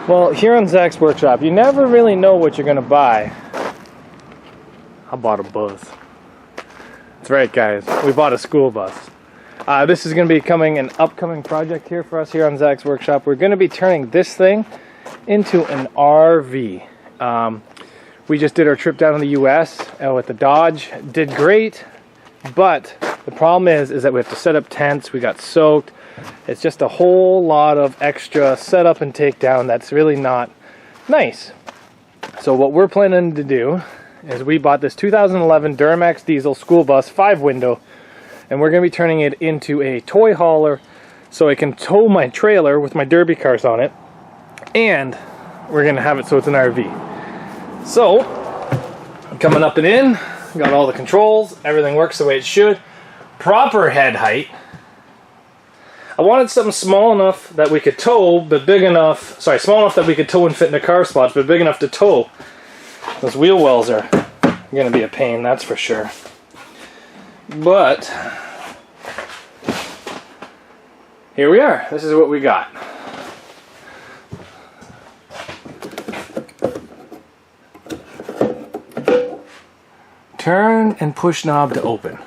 Well, here on Zach's workshop, you never really know what you're going to buy. I bought a bus. That's right, guys. We bought a school bus. This is going to be an upcoming project here for us here on Zach's workshop. We're going to be turning this thing into an RV. We just did our trip down in the U.S. With the Dodge. Did great, but the problem is that we have to set up tents. We got soaked. It's just a whole lot of extra setup and takedown that's really not nice. So what we're planning to do is we bought this 2011 Duramax diesel school bus 5-window, and we're going to be turning it into a toy hauler so I can tow my trailer with my derby cars on it, and we're going to have it so it's an RV. So coming up and in, got all the controls, everything works the way it should. Proper head height. I wanted something small enough that we could tow, but big enough, small enough that we could tow and fit in the car spots, but big enough to tow. Those wheel wells are going to be a pain, that's for sure. But here we are. This is what we got. Turn and push knob to open.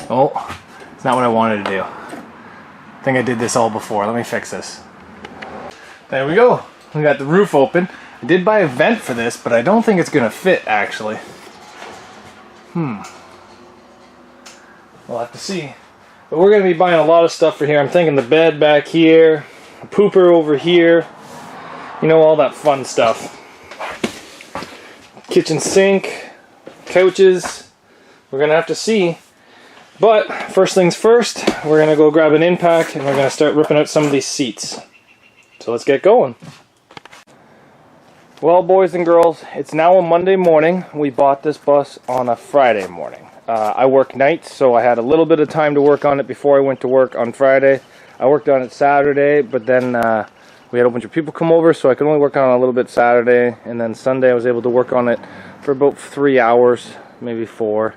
Oh. It's not what I wanted to do. I think I did this all before. Let me fix this. There we go. We got the roof open. I did buy a vent for this, but I don't think it's going to fit, actually. We'll have to see. But we're going to be buying a lot of stuff for here. I'm thinking the bed back here, a pooper over here. You know, all that fun stuff. Kitchen sink, couches. We're going to have to see. But first things first, we're going to go grab an impact and we're going to start ripping out some of these seats. So let's get going. Well, boys and girls, it's now a Monday morning. We bought this bus on a Friday morning. I work nights, so I had a little bit of time to work on it before I went to work on Friday. I worked on it Saturday, but then we had a bunch of people come over, so I could only work on it a little bit Saturday. And then Sunday I was able to work on it for about 3 hours, maybe 4.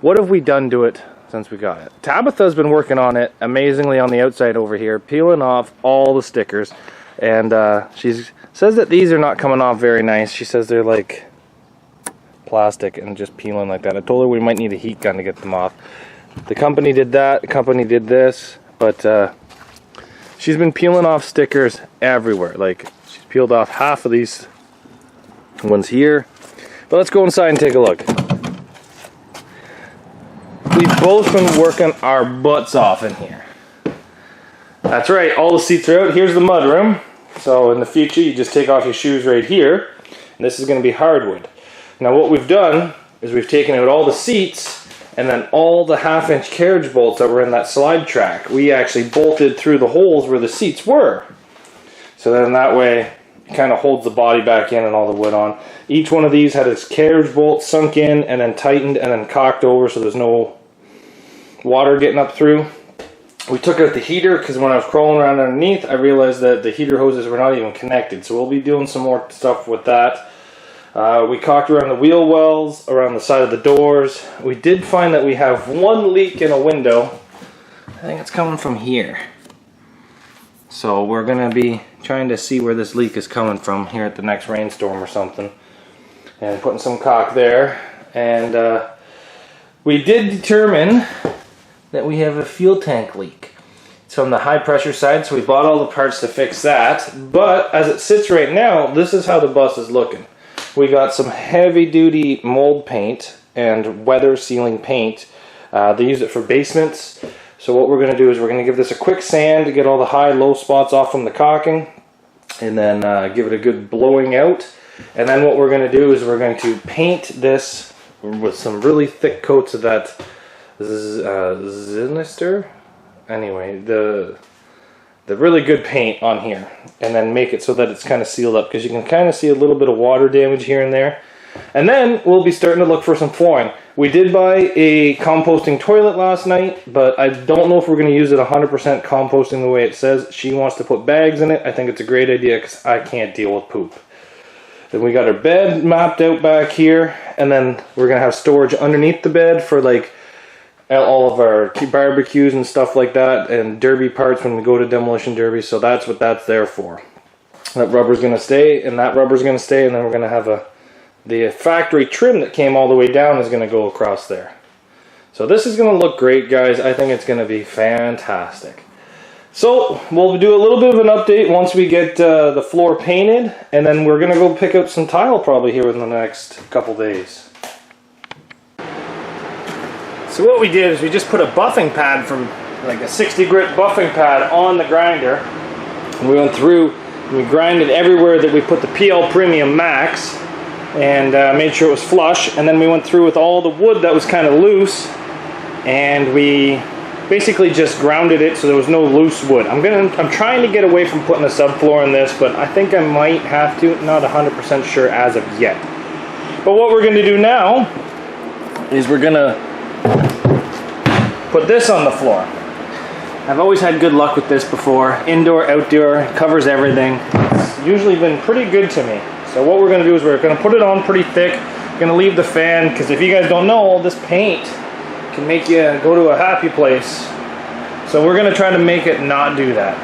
What have we done to it since we got it? Tabitha's been working on it amazingly on the outside over here, peeling off all the stickers, and she says that these are not coming off very nice. She says they're like plastic and just peeling like that. I told her we might need a heat gun to get them off. The company did that, the company did this, but she's been peeling off stickers everywhere. Like, she's peeled off half of these ones here. But let's go inside and take a look. We've both been working our butts off in here. That's right, all the seats are out. Here's the mud room. So in the future, you just take off your shoes right here. And this is going to be hardwood. Now what we've done is we've taken out all the seats and then all the 1/2-inch carriage bolts that were in that slide track. We actually bolted through the holes where the seats were. So then that way, it kind of holds the body back in and all the wood on. Each one of these had its carriage bolt sunk in and then tightened and then cocked over so there's no water getting up through. We took out the heater because when I was crawling around underneath, I realized that the heater hoses were not even connected. So we'll be doing some more stuff with that. We caulked around the wheel wells, around the side of the doors. We did find that we have one leak in a window. I think it's coming from here. So we're going to be trying to see where this leak is coming from here at the next rainstorm or something. And putting some caulk there. And we did determine that we have a fuel tank leak. It's from the high pressure side, so we bought all the parts to fix that. But as it sits right now, this is how the bus is looking. We got some heavy duty mold paint and weather sealing paint. They use it for basements. So what we're going to do is we're going to give this a quick sand to get all the high low spots off from the caulking. And then give it a good blowing out. And then what we're going to do is we're going to paint this with some really thick coats of that Zinister. Anyway, the really good paint on here, and then make it so that it's kind of sealed up, because you can kind of see a little bit of water damage here and there. And then we'll be starting to look for some flooring. We did buy a composting toilet last night, but I don't know if we're going to use it 100% composting the way it says. She wants to put bags in it. I think it's a great idea because I can't deal with poop. Then we got our bed mapped out back here, and then we're going to have storage underneath the bed for like all of our barbecues and stuff like that, and derby parts when we go to demolition derby. So that's what that's there for. That rubber's going to stay, and that rubber's going to stay, and then we're going to have the factory trim that came all the way down is going to go across there. So this is going to look great, guys. I think it's going to be fantastic. So we'll do a little bit of an update once we get the floor painted, and then we're going to go pick up some tile probably here within the next couple days. So what we did is we just put a buffing pad from like a 60 grit buffing pad on the grinder, and we went through and we grinded everywhere that we put the PL Premium Max, and made sure it was flush, and then we went through with all the wood that was kind of loose, and we basically just grounded it so there was no loose wood. I'm trying to get away from putting a subfloor in this, but I think I might have to. Not 100% sure as of yet. But what we're going to do now is we're going to put this on the floor. I've always had good luck with this before. Indoor, outdoor, covers everything. It's usually been pretty good to me. So what we're going to do is we're going to put it on pretty thick. Going to leave the fan, because if you guys don't know, all this paint can make you go to a happy place. So we're going to try to make it not do that.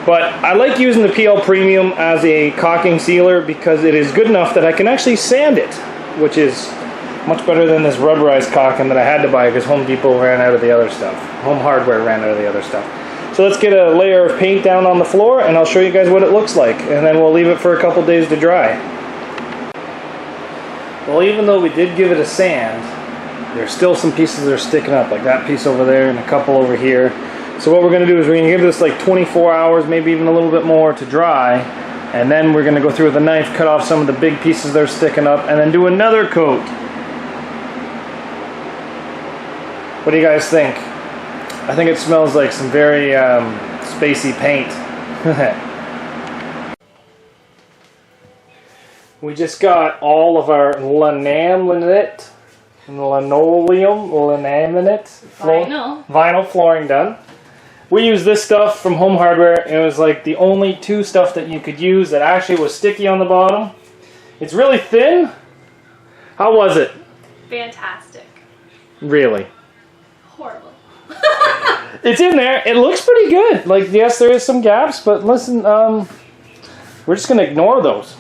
But I like using the PL Premium as a caulking sealer because it is good enough that I can actually sand it, which is much better than this rubberized caulking that I had to buy because Home Depot ran out of the other stuff. Home Hardware ran out of the other stuff. So let's get a layer of paint down on the floor, and I'll show you guys what it looks like, and then we'll leave it for a couple days to dry. Well, even though we did give it a sand, there's still some pieces that are sticking up, like that piece over there and a couple over here. So what we're going to do is we're going to give this like 24 hours, maybe even a little bit more to dry, and then we're going to go through with a knife, cut off some of the big pieces that are sticking up, and then do another coat. What do you guys think? I think it smells like some very spacey paint. We just got all of our laminate, vinyl flooring done. We used this stuff from Home Hardware. It was like the only two stuff that you could use that actually was sticky on the bottom. It's really thin. How was it? Fantastic. Really? Horrible. It's in there. It looks pretty good. Like, yes, there is some gaps, but listen, we're just going to ignore those.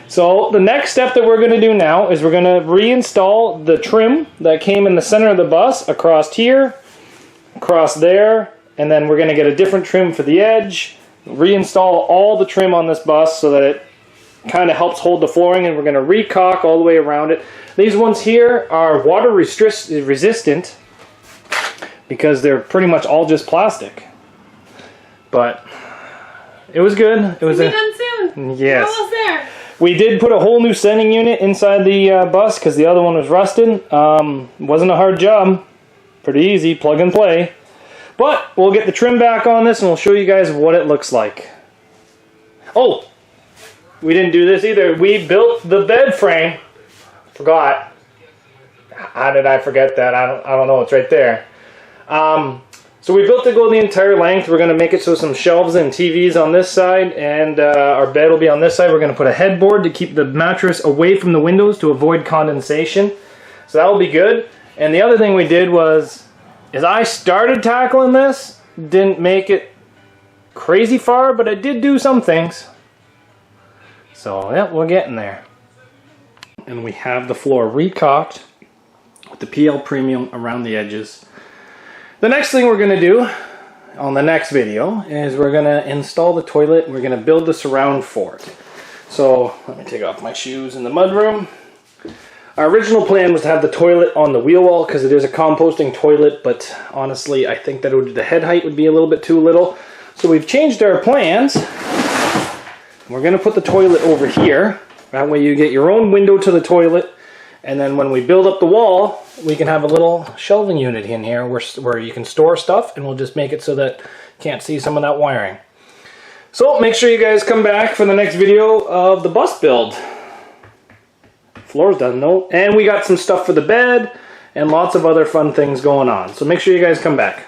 So the next step that we're going to do now is we're going to reinstall the trim that came in the center of the bus across here, across there, and then we're going to get a different trim for the edge, reinstall all the trim on this bus so that it kind of helps hold the flooring, and we're going to re-caulk all the way around it. These ones here are water resistant because they're pretty much all just plastic. But it was good. It was done soon. Yes. We're almost there. We did put a whole new sending unit inside the bus because the other one was rusted. Wasn't a hard job. Pretty easy, plug and play. But we'll get the trim back on this and we'll show you guys what it looks like. Oh, we didn't do this either. We built the bed frame. Forgot. How did I forget that? I don't know. It's right there. So we built to go the entire length. We're going to make it so some shelves and TVs on this side, and our bed will be on this side. We're going to put a headboard to keep the mattress away from the windows to avoid condensation. So that will be good. And the other thing we did was I started tackling this, didn't make it crazy far, but I did do some things. So yeah, we're getting there. And we have the floor re-caulked with the PL Premium around the edges. The next thing we're going to do on the next video is we're going to install the toilet and we're going to build the surround for it. So let me take off my shoes in the mudroom. Our original plan was to have the toilet on the wheel wall because it is a composting toilet, but honestly I think that the head height would be a little bit too little. So we've changed our plans. We're going to put the toilet over here. That way you get your own window to the toilet, and then when we build up the wall, we can have a little shelving unit in here where you can store stuff, and we'll just make it so that you can't see some of that wiring. So make sure you guys come back for the next video of the bus build. Floor's done though, and we got some stuff for the bed and lots of other fun things going on. So make sure you guys come back.